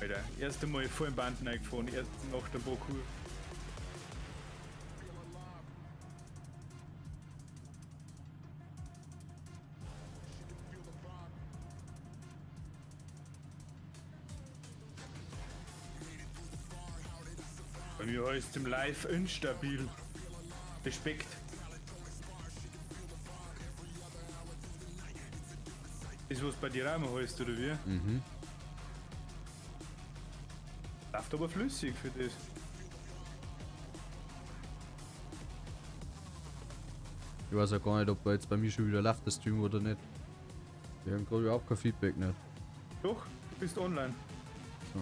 Alter, erst einmal voll im Band reingefahren, erst nach der Baku. Bei mir heißt im Live instabil. Respekt. Ist was bei dir auch mal heißt, oder wie? Mhm. Läuft aber flüssig für das. Ich weiß ja gar nicht, ob er jetzt bei mir schon wieder läuft, der Stream oder nicht. Wir haben gerade überhaupt kein Feedback nicht. Doch, du bist online. So.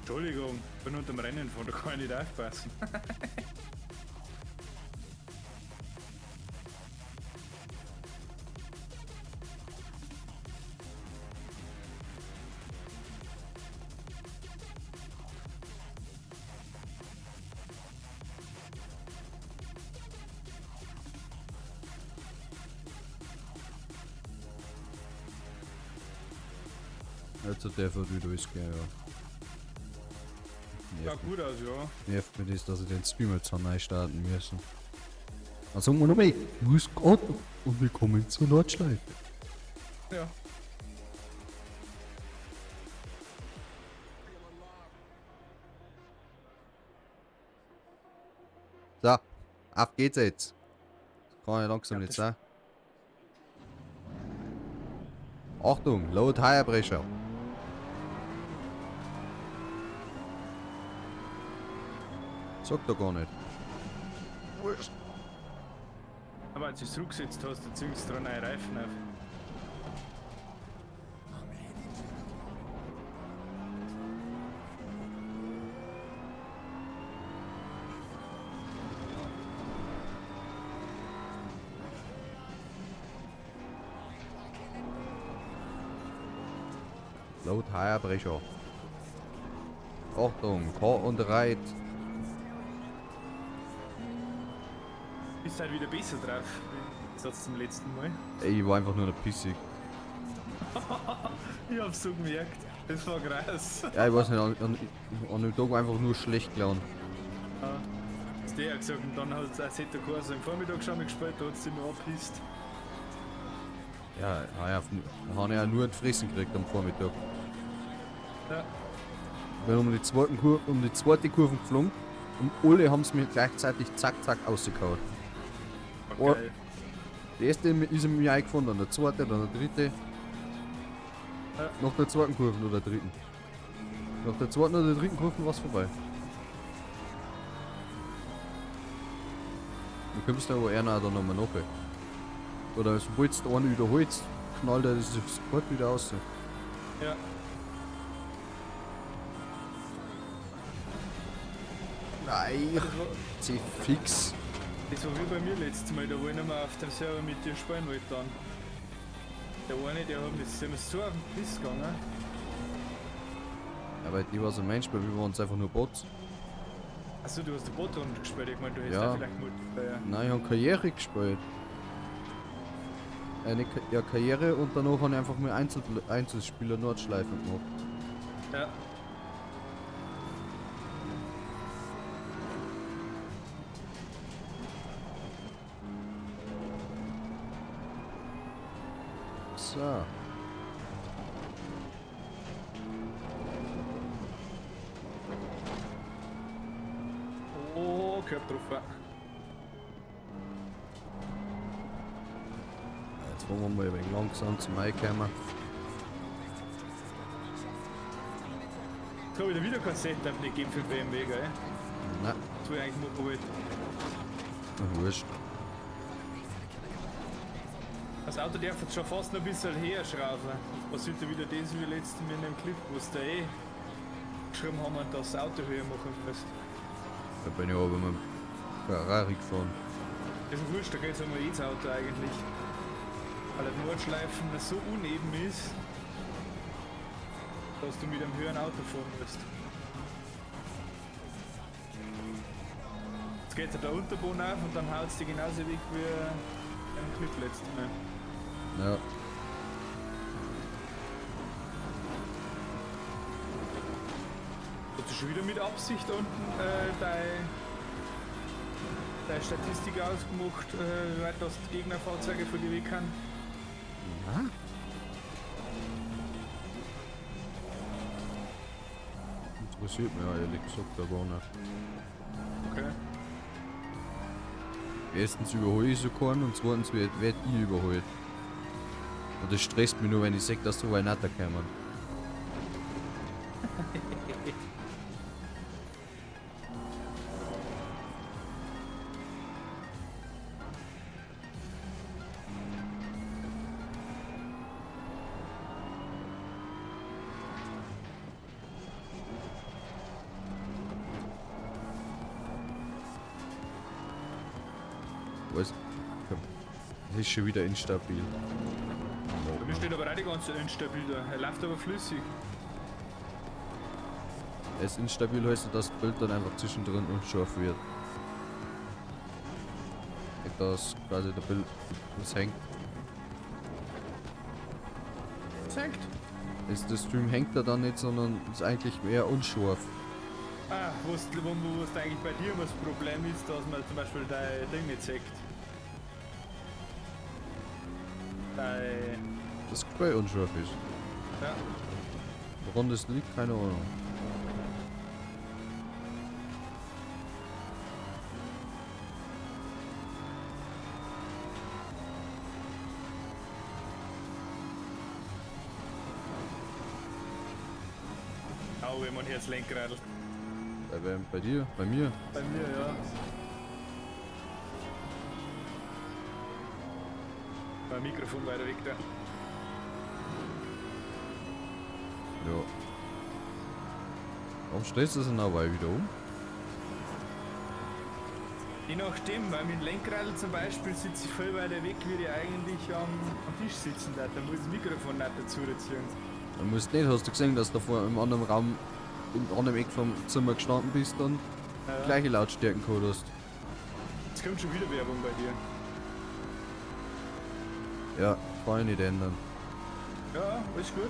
Entschuldigung, ich bin unterm Rennen von, da kann ich nicht aufpassen. Jetzt hat der von wieder alles gehen, ja. Schaut gut aus, ja. Nervt mich das, dass ich den Stream jetzt neu starten müssen. Dann sagen wir nochmal, grüß Gott und willkommen zur Nordschleife. Ja. So, auf geht's jetzt. Kann ich langsam Ja, nicht sein. Achtung, Low Tire Pressure. Sagt er gar nicht. Wurscht. Aber als du es zurückgesetzt hast, da ziehst du dran neue Reifen auf. Low Tire Pressure. Achtung, Fahr und Reit. Bist halt wieder besser drauf, wie Satz zum letzten Mal. Ey, ich war einfach nur noch pissig. Ich hab's so gemerkt, das war krass. Ja, ich weiß nicht, an dem Tag war einfach nur schlecht gelaunt. Hast du ja gesagt, und dann hat es der Kurs am Vormittag schon mal gespielt, da hat es sich noch abgehisst. Ja, da habe ich ja nur ein Fressen gekriegt am Vormittag. Ja. Ich bin um die zweite Kurve geflogen und alle haben es mir gleichzeitig zack zack rausgehauen. War geil. Der erste ist in mir eingefahren, dann der zweite, dann der dritte. Ja. Nach der zweiten Kurve oder der dritten. Nach der zweiten oder der dritten Kurve war es vorbei. Du kommst aber eher dann nochmal nach. Oder sobald du einen wiederholst, knallt er das sofort wieder raus. Ja. Nein, sie fix. Das war wie bei mir letztes Mal, da wo ich nicht mehr auf dem Server mit dir spielen wollte dann. Der eine, der hat mich so auf den Piss gegangen. Ja, weil die war so ein Mensch, weil wir waren uns einfach nur Bots. Achso, du hast die Botrunde gespielt, ich meine, du hättest Ja. da vielleicht Multiplayer. Nein, ich habe Karriere gespielt. Ja, Karriere und danach habe ich einfach mal Einzelspieler Nordschleife gemacht. Ja. So. Oh, Körper drauf. Jetzt wollen wir mal ein wenig langsam zum Einkommen. Jetzt habe ich wieder kein Setup nicht gegeben für den BMW, gell? Nein, Das war eigentlich mal probiert. na wurscht. Das Auto darf jetzt schon fast noch ein bisschen her schrauben. Was sollte wieder das wie letztes Mal in dem Clip, wo es da geschrieben haben, dass das Auto höher machen müsst. Da bin ich aber mit dem Ferrari gefahren. Das ist wurscht, da geht es um ein E-Auto eigentlich. Weil der Nordschleifen so uneben ist, dass du mit einem höheren Auto fahren musst. Jetzt geht der Unterboden auf und dann haut es dir genauso weg wie ein Clip letztes Mal. Ja. Hast du schon wieder mit Absicht unten deine Statistik ausgemacht, weil das die Gegnerfahrzeuge von dir weg kann? Ja? Interessiert mich ja ehrlich gesagt aber nicht. Okay. Erstens überhole ich so keinen und zweitens werd ich überholt. Und das stresst mich nur, wenn ich sehe, dass so weit nicht kommen. Was? Komm. Das ist schon wieder instabil. Bei mir steht aber auch die ganze Zeit instabil da. Er läuft aber flüssig. Es ist instabil heißt, dass das Bild dann einfach zwischendrin unscharf wird. Dass quasi der Bild das hängt. Was hängt? Der Stream hängt da dann nicht, sondern ist eigentlich mehr unscharf. Ah, wo eigentlich bei dir immer das Problem ist, dass man zum Beispiel dein Ding nicht sieht. Das Quell unscharf ist. Ja. Woran das liegt, keine Ahnung. Oh, wenn man hier das Lenkrad. Bei wem? Bei dir? Bei mir? Bei mir, ja. Mein Mikrofon weiter weg da. Ja. Warum stellst du das denn dabei wieder um? Je nachdem, weil mit dem Lenkrad zum Beispiel sitze ich viel weiter weg, wie ich eigentlich am Tisch sitzen darf. Da muss ich das Mikrofon nicht dazu ziehen. Du musst nicht, hast du gesehen, dass du vor im anderen Raum, im anderen Eck vom Zimmer gestanden bist und Ja. gleiche Lautstärken gehabt hast. Jetzt kommt schon wieder Werbung bei dir. Ja, kann ich nicht ändern. Ja, alles gut.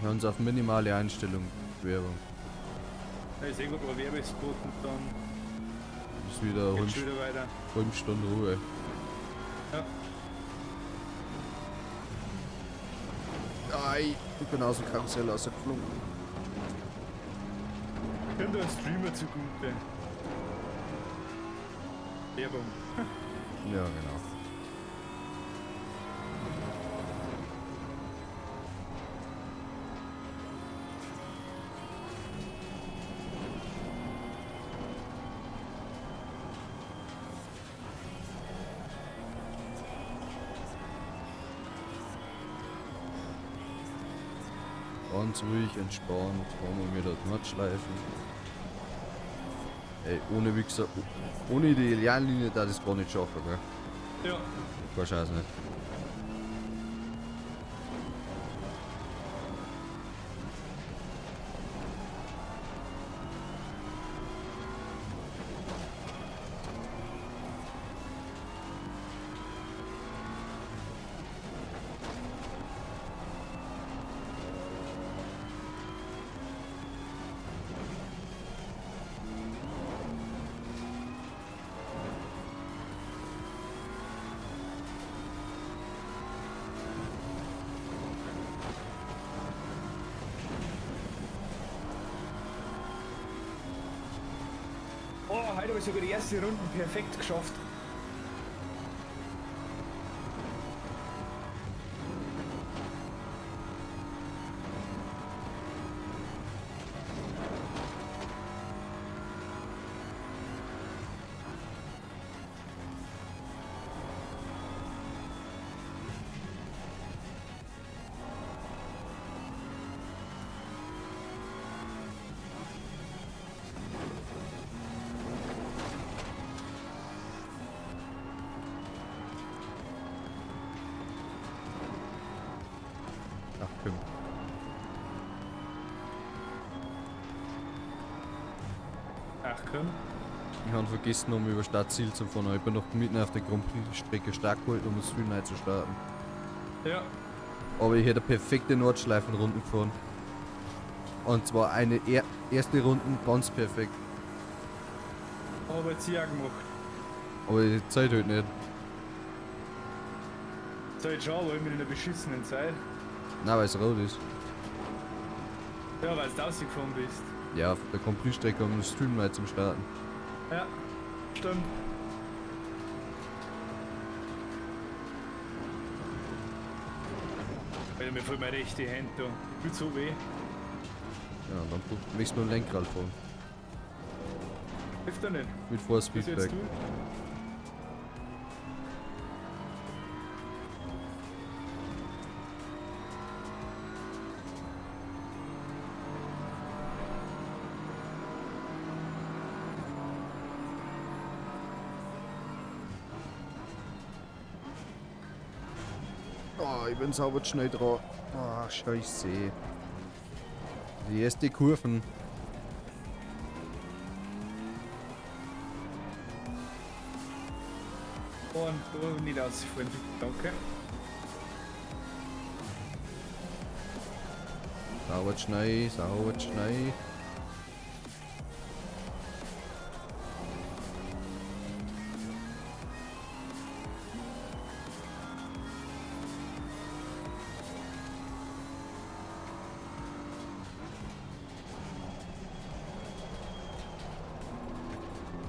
Wir haben uns auf minimale Einstellung Werbung. Da ist irgendwo ein Werbespot und dann Ist wieder geht's schon wieder weiter. halbe Stunde Ruhe. Ja. Ei, ich bin aus dem Karussell rausgeflogen. Kommt ein Streamer zugute. Werbung. Ja, genau. Ganz ruhig, entspannt, haben wir wieder Nordschleifen. Ey, ohne wie gesagt, ohne die Ideallinie da das gar nicht schaffen, gell? Ja. Keine Chance nicht. Oh, heute habe ich sogar die erste Runde perfekt geschafft. Ach, komm. Ach komm. Ich habe vergessen, um über Startziel zu fahren. Ich bin noch mitten auf der Grand Prix-Strecke stark geholt, um das Stream neu zu starten. Ja. Aber ich hätte perfekte Nordschleifenrunden gefahren. Und zwar eine erste Runden ganz perfekt. Aber jetzt ja gemacht. Aber die Zeit halt nicht. Zeit schon, aber immer in der beschissenen Zeit. Nein, weil es rot ist. Ja, weil du rausgefahren bist. Ja, auf der Compris-Strecke um das Streamlight zum Starten. Ja, stimmt. Weil mir voll meine rechte Hand da. Tut so weh. Ja, dann möchtest du mit dem Lenkrad fahren. Hilft doch nicht. Mit Was jetzt Force-Feedback. du? Oh, ich bin sauber schnell dran. Oh, scheiße. Die erste Kurven. Und oh, nicht ausgefallen. Danke. Sauber schnell, sauber schnell.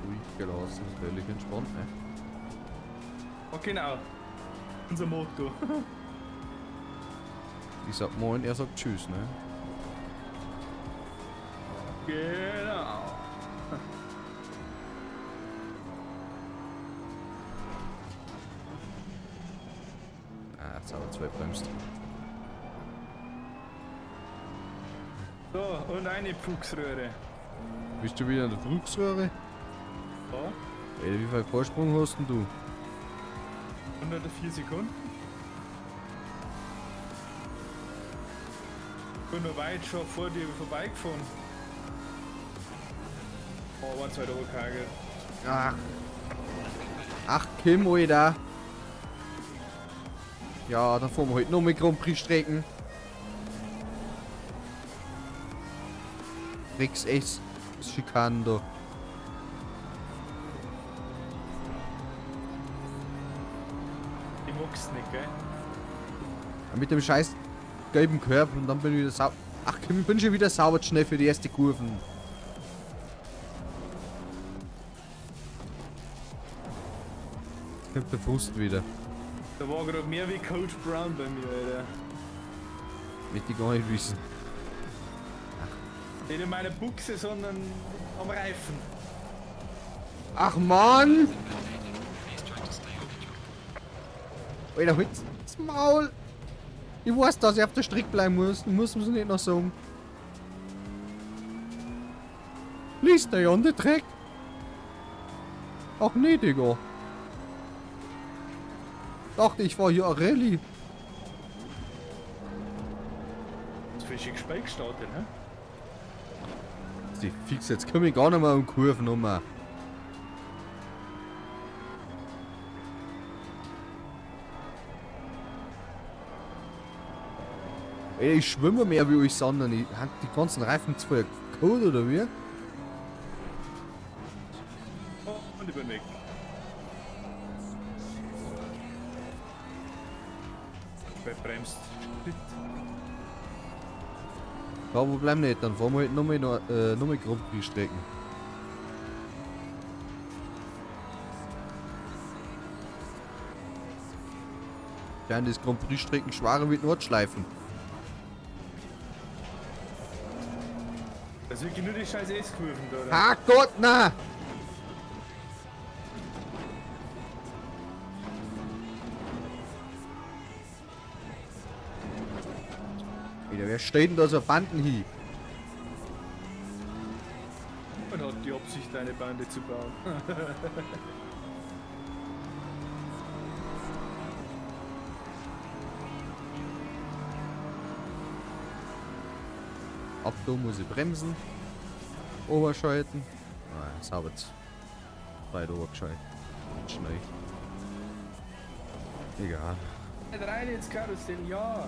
Ruhig gelassen, ist völlig entspannt, ne? Oh, genau. Unser Motto. Ich sag moin, er sagt tschüss, ne? Genau. Ah, jetzt haben wir zwei bremst. So, und eine Fuchsröhre. Bist du wieder in der Drucksröhre? Ja, Ey, wie viel Vorsprung hast denn du? 104 Sekunden. Ich bin noch weit schon vor dir vorbeigefahren. Oh, waren 2 Kagel. Ach. Ach, Kim, Alter. Ja, dann fahren wir heute noch mit Grand Prix Strecken. Rex echt Schikanen da. Ich mag's nicht, gell? Mit dem scheiß gelben Körper und dann bin ich wieder sauber. Ach, Kim, ich bin schon wieder sauber schnell für die erste Kurven. Jetzt kommt der Frust wieder. Da war gerade mehr wie Coach Brown bei mir, Alter. Möchte ich gar nicht wissen. Nicht in meiner Buchse, sondern am Reifen. Ach Mann! Alter, halt das Maul! Ich weiß, dass ich auf der Strecke bleiben muss. Du musst mir's nicht noch sagen. Lies der an den Dreck? Ach nee, Digga. Dachte, ich war hier eine Rallye. Das ist frisch Gespräch gestartet, ne? Die Fix, jetzt komme ich gar nicht mehr um Kurven rum. Ey, ich schwimme mehr wie euch sondern ich hab die ganzen Reifen zu voll Code oder wie? Oh, und ich bin weg. Wer bremst? Shit. Ja, wo bleiben nicht? Dann fahren wir halt nochmal Grand Prix Strecken. Ja, das Grand Prix Strecken schwere mit Nordschleifen. Das sind nur die scheiß S-Kurven da, oder? Ah Gott, na! Alter, wer steht denn da so Banden hin? Und hat die Absicht, eine Bande zu bauen. Ab da muss ich bremsen. Oberschalten. Ah, jetzt habe ich weit obergeschaltet. Schnell. Egal. Nicht rein ins Karussell, ja.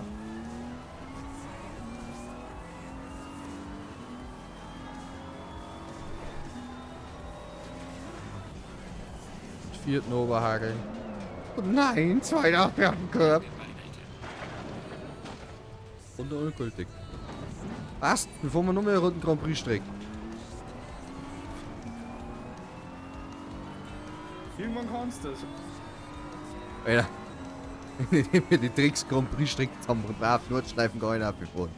Vierten Oberhagel. Oh nein, zweiter Abwehrkorb. Und ungültig. Was? Bevor wir noch mehr Runden Grand Prix strecken. Irgendwann kannst du das. Alter. Wenn wir die Tricks Grand Prix streckt, haben wir brav Nordschleifen gar nicht abgefahren.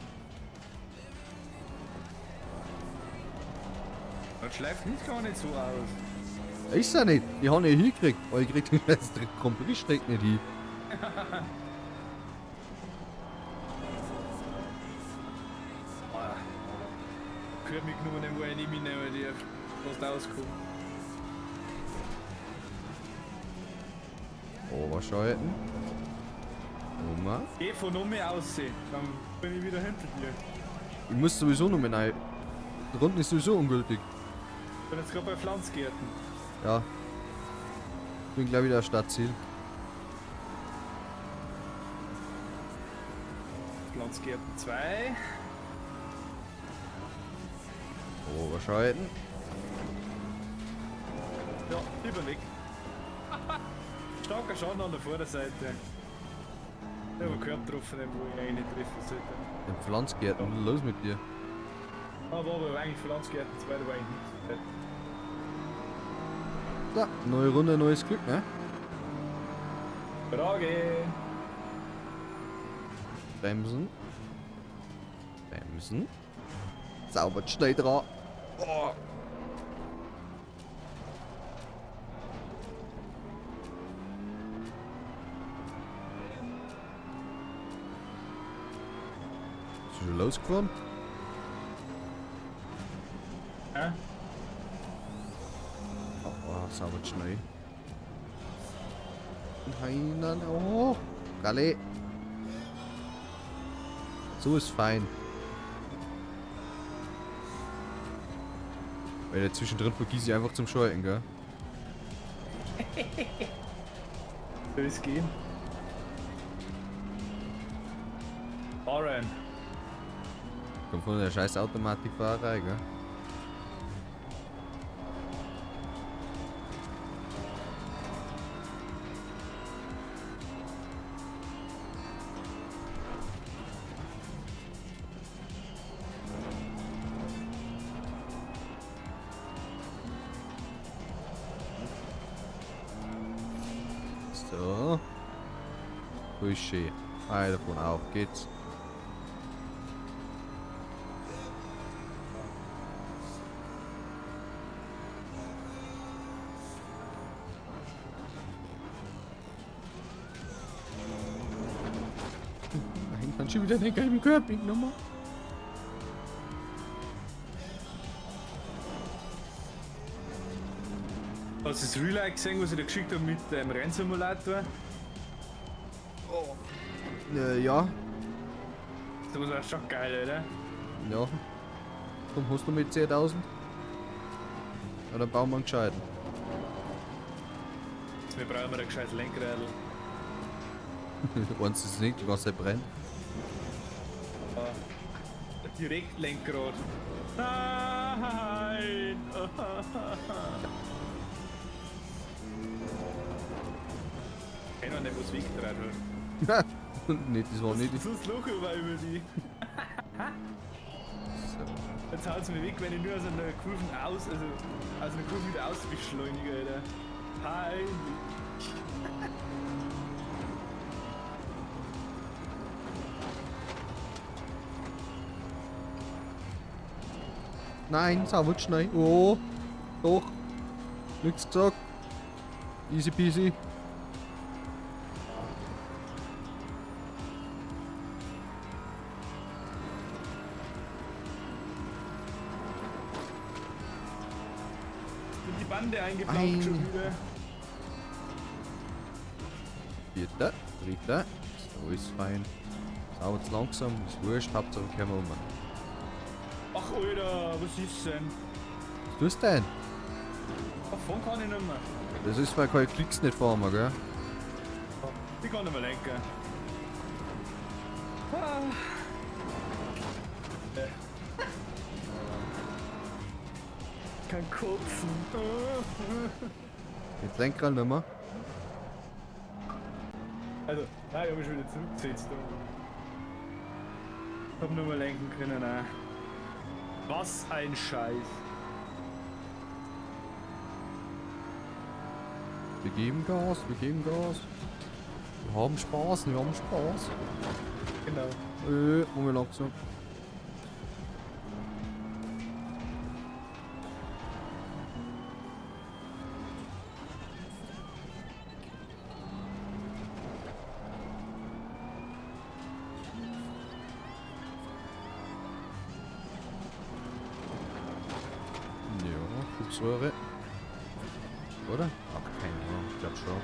Das schleift nicht gar nicht so aus. Ist ja nicht. Die haben ja hingekriegt. Aber ich krieg den letzten Grand Prix Streck nicht hin. Gehört mich genommen, wo ich nicht mitnehmen darf. Was da rauskommt. Oberschalten. Nummer. Geh von oben aussehen, dann bin ich wieder hinter dir. Ich muss sowieso noch mehr rein. Die Runde ist sowieso ungültig. Ich bin jetzt gerade bei Pflanzgärten. Ja. Ich bin gleich wieder am Stadtziel. Pflanzgärten 2. Oberschalten. Ja, überleg. Starker Schaden an der Vorderseite. Der war Körper getroffen, wo ich eigentlich nicht treffen sollte. Den Pflanzgärten, was ist los mit dir? Aber eigentlich Pflanzgärten 2, da war eigentlich nichts. So, neue Runde, neues Glück, ne? Frage! Bremsen. Bremsen. Zaubert schnell dran. Oh. Ist schon losgefahren? Ja? Oh, zaubert schnell. Nein, oh. Galle. So ist fein. Weil der zwischendrin vergieße ich einfach zum Schalten, gell? Soll es gehen? Aaron. Kommt von der scheiß Automatikfahrerei, gell? So. Buschi. Einer von auf geht's. Nein, kann schon wieder den gelben Körper nochmal. Hast du das Relay gesehen, was ich dir geschickt habe mit dem Rennsimulator? Ja. Das war schon geil, oder? Ja. Komm, hast du mit 10.000? Ja, dann bauen wir einen gescheiten. Wir brauchen ein gescheites Lenkrädel. Eins ist nicht, was er brennt. Ein Direktlenkrad. Nein! Keiner nicht, was weggetragen hat. Nicht, das war nicht. Sonst lachen wir über die. So. Jetzt haut es mir weg, wenn ich nur aus einer Kurve aus einer Kurve wieder ausbeschleunige, Alter. Peinlich. Nein, sauber schnell. Oh, doch. Nichts gesagt. Easy peasy. Und die Bande eingeplant Ein. schon wieder. Vierter, dritter. So ist fein. Sauber langsam, ist wurscht, Hauptsache können wir um. Ach Alter, was ist denn? Was tust du denn? Ach, fahren kann ich nicht mehr. Das ist, weil keine Klicks nicht fahren, gell? Ich kann nicht mehr lenken. Ah. Kann kotzen. Jetzt Lenkrad nicht mehr. Also, nein, ich hab mich schon wieder zurückgesetzt. Ich hab nur mal lenken können, nein. Was ein Scheiß. Wir geben Gas, wir geben Gas. Wir haben Spaß, wir haben Spaß. Genau. Moment langsam. Ja, Flugsäure. Oder? Ach, keine Ahnung, ich glaub schon.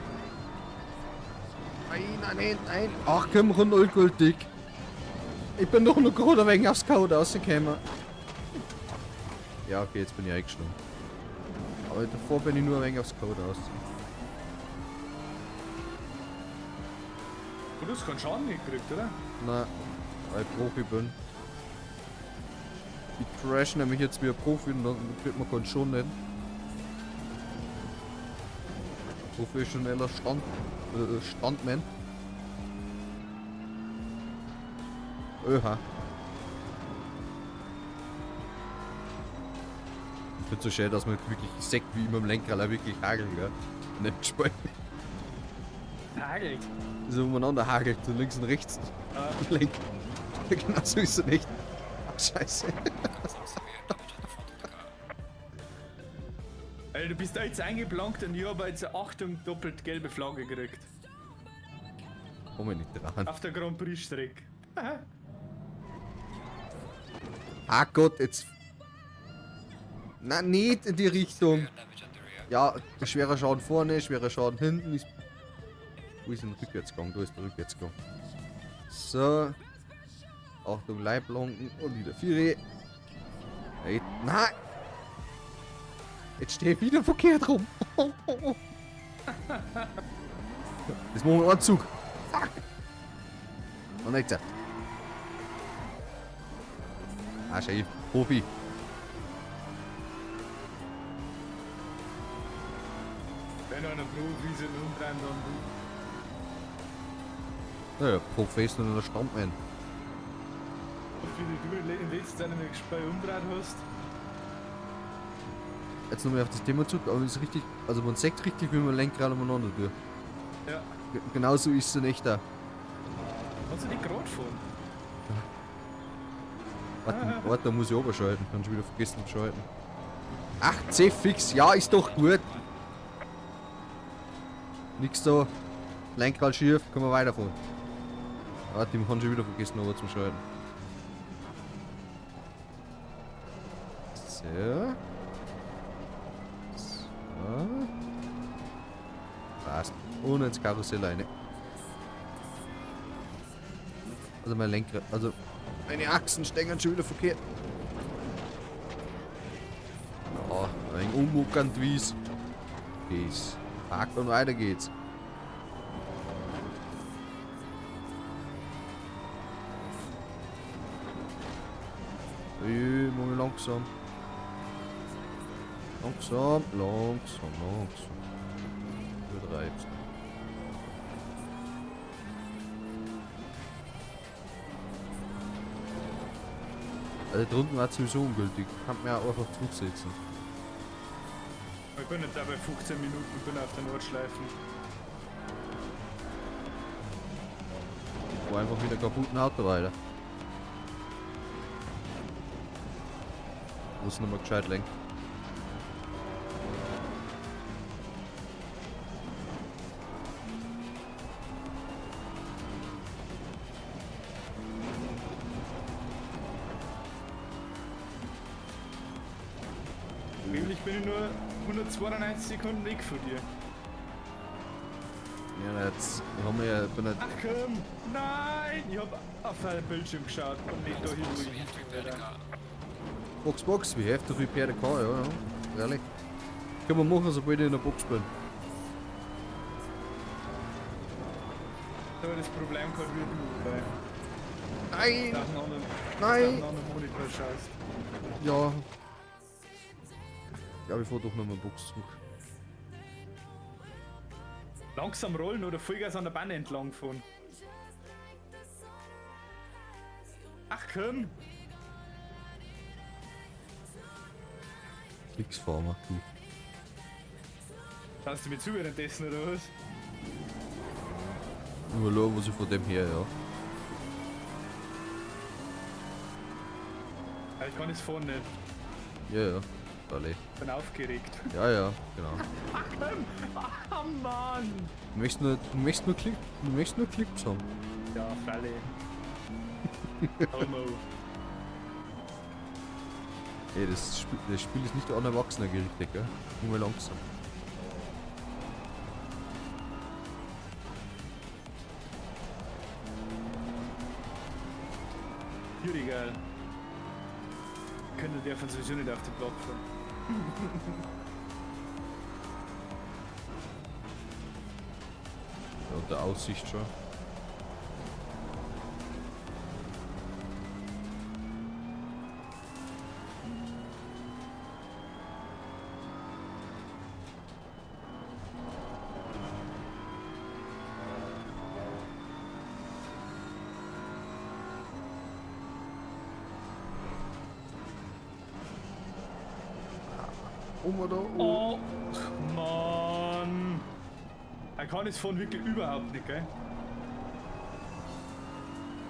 Nein. Ach komm, ungültig. Ich bin doch nur gerade wegen aufs Code rausgekommen. Ja, okay, jetzt bin ich eingeschlagen. Aber davor bin ich nur wegen aufs Code raus. Du hast keinen Schaden gekriegt, oder? Nein, weil ich Profi bin. Ich crash nämlich jetzt wie ein Profi und dann kriegt man keinen Schaden nicht. Professioneller Standman. Oha. Ich finde so schön, dass man wirklich sieht, wie immer im Lenkrad auch wirklich hagelt, gell? Nicht gespielt. Hagelt. So umeinander hagelt, so links und rechts. Ah. Lenk. Genau so ist es nicht. Ach, scheiße. Alter, du bist da jetzt eingeplankt und ich habe jetzt eine Achtung doppelt gelbe Flagge gekriegt. Komm ich nicht dran. Auf der Grand Prix Strecke. Ah Gott, jetzt. Na, nicht in die Richtung. Ja, schwerer Schaden vorne, schwerer Schaden hinten. Ist... Wo ist denn der Rückwärtsgang? Da ist der Rückwärtsgang. So. Achtung, Leiblanken und wieder 4. Hey, nein! Jetzt stehe ich wieder verkehrt rum. Jetzt machen wir einen Zug. Fuck! Und jetzt. Ah, schau, Profi. Wenn einer Profi sind, umdrehen, dann Naja, professioneller Standman. und wie du in letzter Zeit nicht Spiel umdreht hast. Jetzt nochmal auf das Thema zurück, aber es ist richtig, also man sieht richtig, wie man Lenkrad umeinander tut. Ja. Genauso ist es nicht da. Kannst du die gerade fahren? Warte, da muss ich oberschalten. Kann schon wieder vergessen zu schalten. Ach, C fix, ja, ist doch gut. Nix da. Lenkrad schief, können wir weiterfahren. Warte, ich kann schon wieder vergessen, aber zum Schalten. So. So. Passt. Und ins Karussell rein. Also mein Lenkrad, also meine Achsen stecken schon wieder verkehrt. Ja, ein wenig unmuckend wie's. Geht's. Parkt und weiter geht's. Mal langsam. Langsam. Übertreibst. Also drunten war sowieso ungültig. Kann mir auch einfach zurücksetzen. Ich bin nicht da bei 15 Minuten, bin auf der Nordschleife. Ich war einfach mit einem kaputten Auto weiter. Muss nochmal gescheit lenken. Eigentlich bin ich nur 192 Sekunden weg von dir. Ja, jetzt haben wir ja. Bin nicht, Ach komm! Nein! Ich hab auf einen Bildschirm geschaut und nicht da hin, wo ich hin will. Box, wie heftig wie per K, ja. Ehrlich. Können wir machen, sobald ich in der Box bin. Da war das Problem gerade wie du. Nein! Nach einem anderen, Nein! nach einem anderen Monitor schaust. Ja. Ja, ich fahr doch noch mal Box zurück. Langsam rollen oder Vollgas an der Bahn entlang fahren. Ach komm! Nix fahren wir, du. Schaust du mir zu währenddessen oder was? Nur schauen, was ich von dem her, ja. Ja, ich kann es fahren nicht. Ja, ja. Alle. Bin aufgeregt. Ja, ja, genau. Ach komm! Ach Mann! Du möchtest nur Clips haben. Ja, Fralle. Homo. Ey, das Spiel ist nicht an Erwachsene gerichtet, gell? Nur mal langsam. Juri geil. Könnte der von sowieso nicht auf den Block fahren. Ja, und der Aussicht schon. Oder? Oh, Mann. Er kann es von wirklich überhaupt nicht, gell?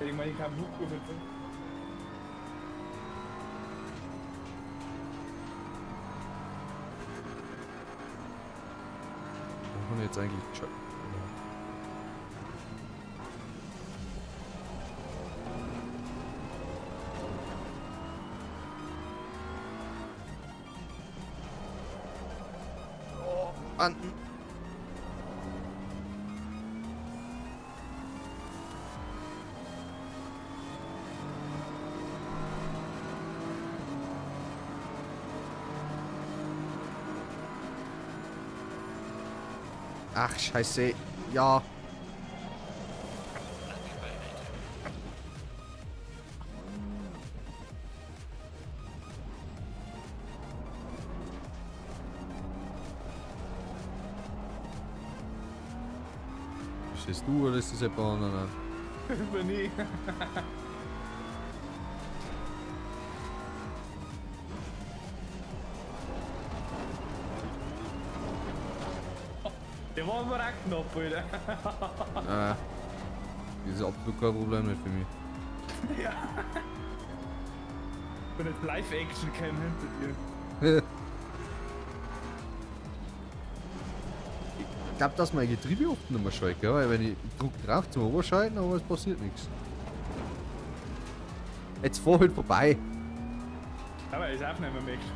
Ich meine, ich kann Blut rufen. Wo kann ich jetzt eigentlich schon? An. Ach, scheiße. Ja. Bist du oder ist das jemand anderer? Bin ich. Der war aber auch knapp, Alter. Das ist absolut kein Problem mehr für mich. Ja. Wenn jetzt Live-Action käme hinter dir. Ich glaube, dass mein Getriebe oft nicht mehr schaltet, gell? Weil wenn ich druck drauf zum Oberschalten, aber es passiert nichts. Jetzt fahr halt vorbei. Aber ich auch nicht mehr möchte.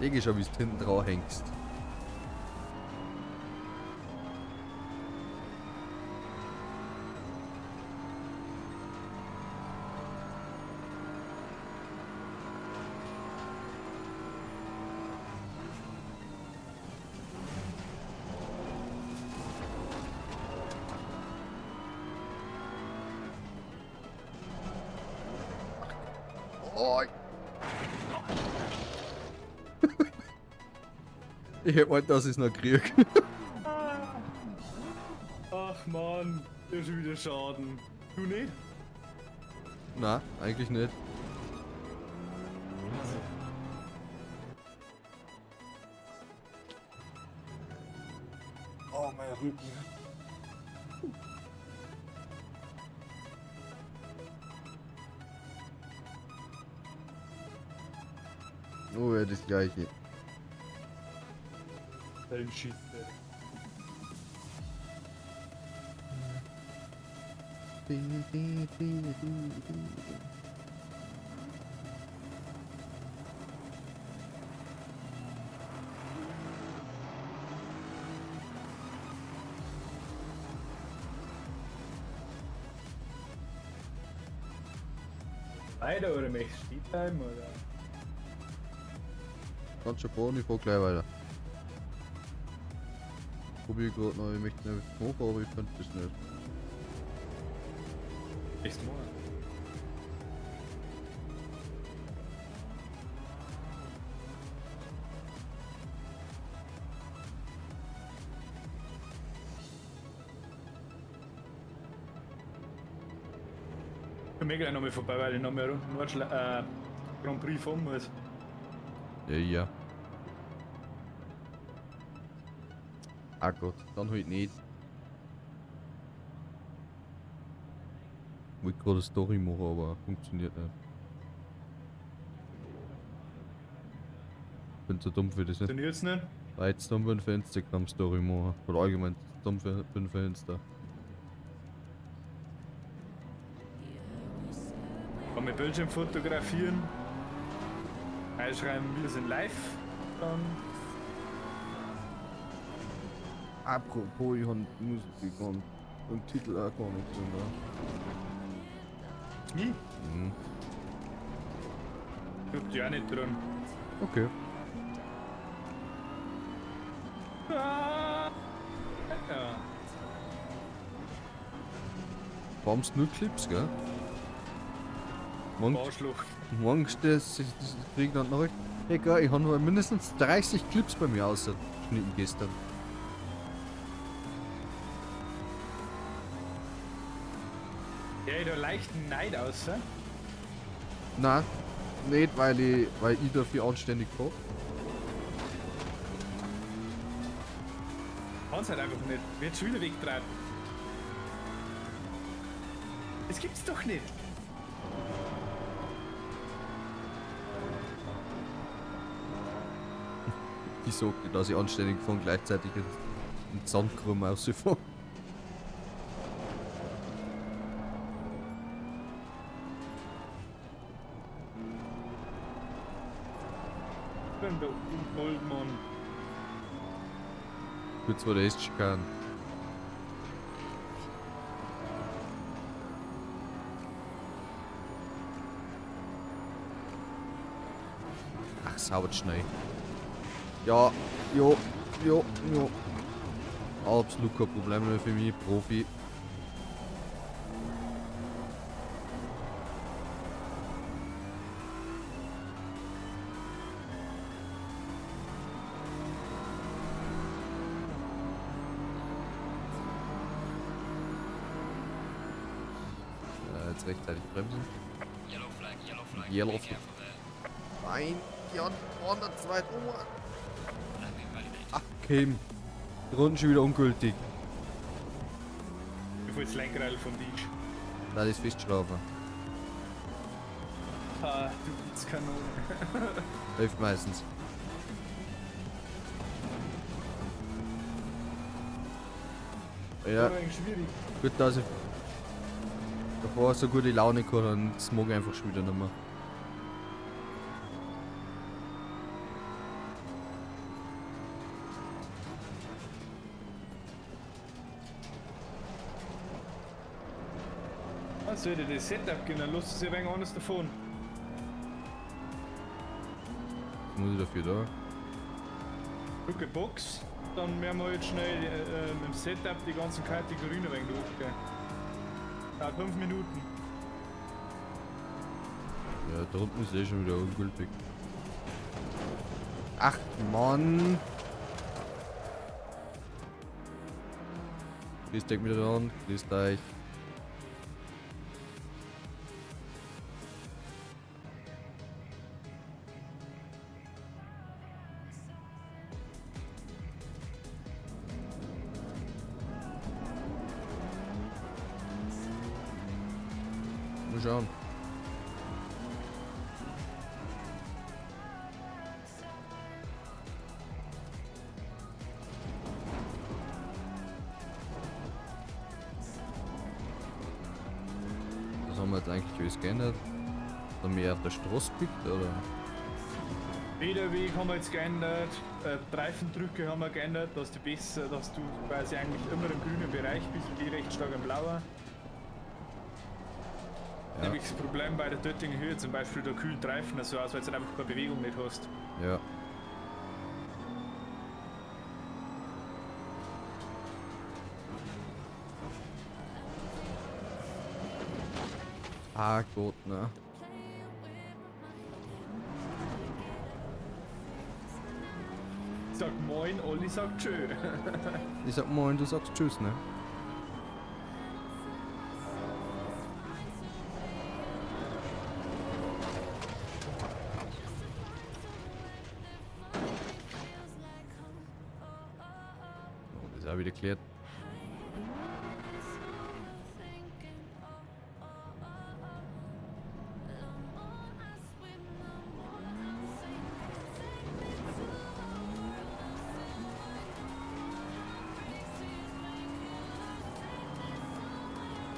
Sehe ich schon, wie du hinten dran hängst. Oh. Ich hätte gemeint, dass ich es noch krieg. Ach man, der ist schon wieder Schaden. Du nicht? Nein, eigentlich nicht. Oh, mein Rücken. Oh ja, das gleiche. Dein Shit, Weiter oder möchtest du stehen bleiben oder? Kannst schon fahren, ich fahr gleich weiter. Probier gerade noch, ich möchte nicht hoch, aber ich könnte das nicht. Nächstes Mal. Ich komme gleich nochmal vorbei, weil ich noch mehr Grand Prix fahren muss. Ja. Ah Gott, dann halt nicht. Ich wollte gerade eine Story machen, aber funktioniert nicht. Ich bin zu dumm für das nicht. Funktioniert's nicht? Weil jetzt dumm bin für Instagram Story machen. Oder allgemein dumm bin für Insta. Kann mit Bildschirm fotografieren. Einschreiben, wir sind live. Dann Apropos, ich hab Musik und Titel auch gar nicht drin. nie. Mhm. Ich hab die auch nicht dran. Okay. Ah, ja. Brauchst nur Clips, gell? Morgen Arschloch. das krieg ich dann noch. Egal, ich habe mindestens 30 Clips bei mir ausgeschnitten gestern. Ja, ich da leichten Neid aus. Nein, nicht weil ich dafür anständig fahre. Kann's halt einfach nicht. Wird schon wieder wegtreiben. Das gibt's doch nicht. Ich sagte, dass ich anständig fahre und gleichzeitig in den Sandkrumm rausfahre. Ich bin der Goldmann. Kurz vor der Hestschikan. Ach, sauber schnell. Ja, jo. Absolut kein Problem mehr für mich, Profi. Jetzt rechtzeitig bremsen. Yellow flag, yellow flag. Yellow Be flag. careful there. Nein, ja, 102 Uhr. Landing validated. Ach, Kim. Die Runden schon wieder ungültig. Bevor das Lenkrad vom Tisch. Nein, das ist festschrauben. Ah, du Blitzkanone. Hilft meistens. Ja, Das war eigentlich schwierig. gut, dass ich davor so gute Laune gehabt habe und das mag ich einfach schon wieder nicht mehr. Was soll dir das Setup gehen? Dann lässt es sich ein wenig anders davon. Was muss ich dafür da? Drücke Box, dann werden wir jetzt schnell mit dem Setup die ganzen Kategorien ein wenig durchgehen. Dauert 5 Minuten. Ja, da unten ist eh schon wieder ungültig. Ach, Mann! Grüßt euch wieder an, grüßt euch. Mal schauen. Was haben wir jetzt eigentlich alles geändert? Haben wir auf der Straße gepickt, oder? Federweg haben wir jetzt geändert, Reifendrücke haben wir geändert, dass du quasi eigentlich immer im grünen Bereich bist und die recht stark im blauen. Ja. Nämlich das Problem bei der Töttinger Höhe, zum Beispiel der kühlen Reifen, so aus, weil du einfach keine Bewegung nicht hast. Ja. Ah Gott, ne. Ich sag moin, Olli sagt tschö. Ich sag moin, du sagst tschüss, ne? Oh, das ist auch wieder geklärt.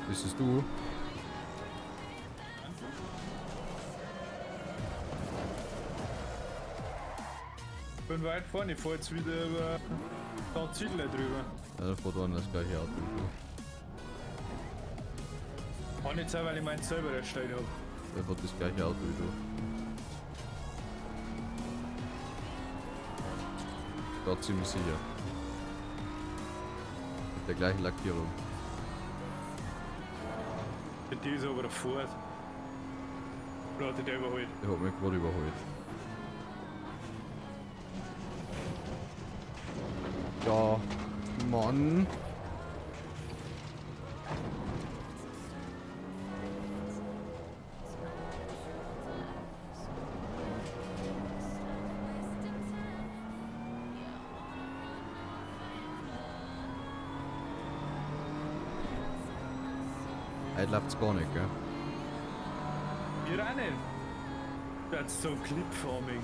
Bist es du? Ich bin weit vorne, ich fahr jetzt wieder über da Ziele drüber. Ja, da fährt einer das gleiche Auto wie du. Kann nicht sein, weil ich meinen selber erstellt habe. Der fährt das gleiche Auto wie du. Da ziemlich sicher. Mit der gleichen Lackierung. Für die ist aber der Ford. Oder hat der überholt? Der hat mich gerade überholt. Ja, Mann. Heute läuft's gar nicht, gell? Wir auch nicht. Das ist so Clip-Farming.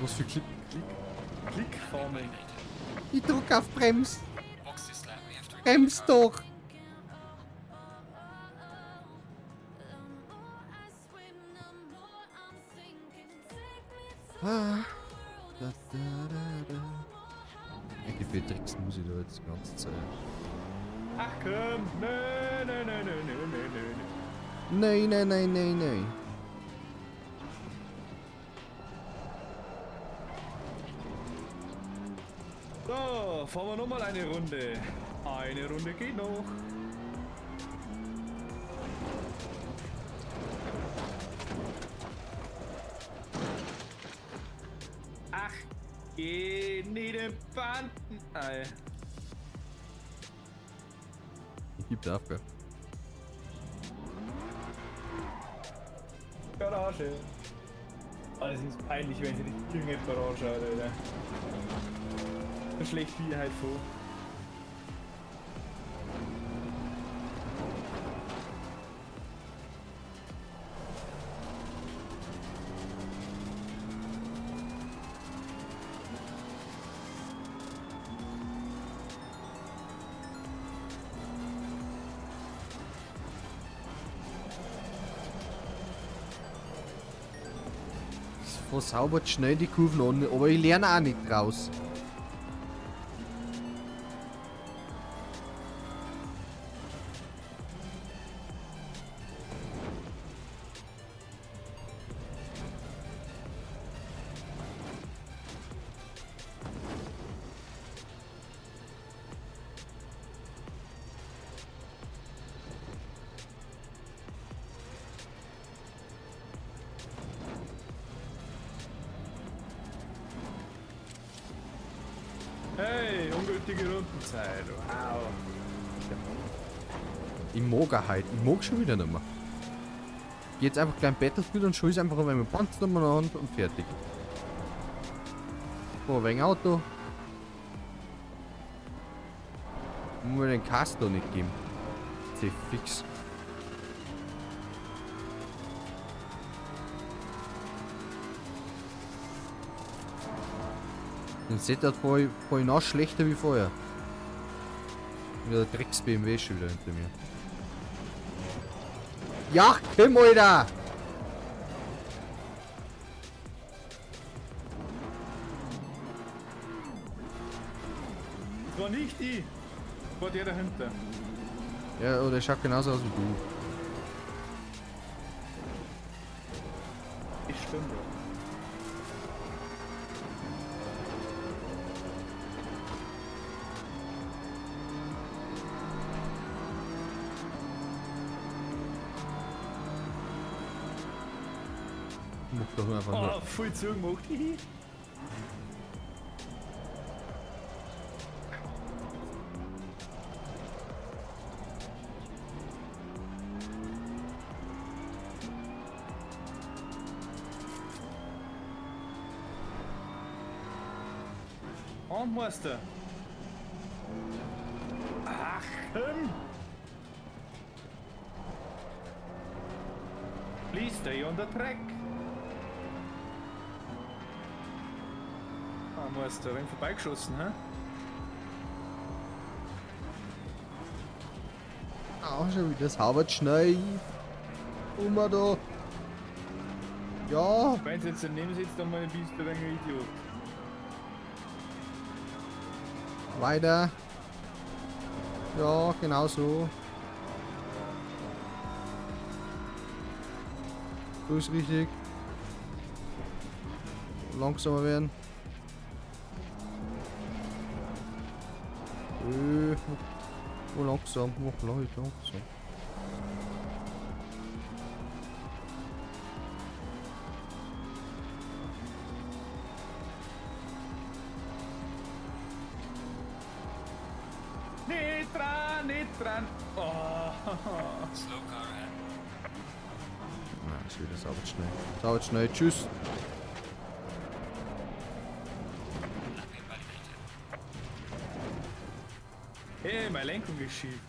Was für Klick? Click-Farming. Ich drück auf Brems. Box this lap, we have to Brems doch. Ah. Da, da, da, da. Wie viel Tricks muss ich da jetzt die ganze Zeit? Ach komm, nö, nö, nö, nö, nö, nö, nö. Nein, nein, nein, nein, nein. So, fahren wir nochmal eine Runde. Eine Runde geht noch. Ach, geh nicht den Banden. Ei. Ich geb auf, gell? Garage. Alles ist peinlich, wenn ich die junge Garage habe, Alter. So schlecht wie halt vor. Versaubert schnell die Kurven an, aber ich lerne auch nicht draus. Hey, ungültige Rundenzeit. Wow. Ich mag auch heute. Ich mag schon wieder nicht mehr. Geh jetzt einfach gleich im Battlefield und schieß einfach einmal mit Panzer in der Hand und fertig. So, wegen Auto. Muss mir den Casto nicht geben. C fix. Den Setup voll noch schlechter wie vorher. Wieder der Drecks BMW schon wieder hinter mir. Ja, komm, Alter! Das war nicht ich. Das war der dahinter. Ja, oder schaut genauso aus wie du. doch einfach nur. Oh, voll zugemacht. Hihi. Und Meister. Ach, komm. Please stay on the track. Ah, Meister, wen vorbeigeschossen, hä? Ah, schon wieder das Harvard Schnee. Immer da. Ja, Wenn sie jetzt daneben sitzt, dann mal bist du ein wenig Idiot. weiter. Ja, genau so. So ist richtig. Langsamer werden. Oh, langsam. Oh, langsam. Nicht dran, nicht dran. Oh. Slow car ahead. Na, ist wieder sauber schnell. Sauber schnell. Tschüss. Lap invalidated. Hey, meine Lenkung ist schief.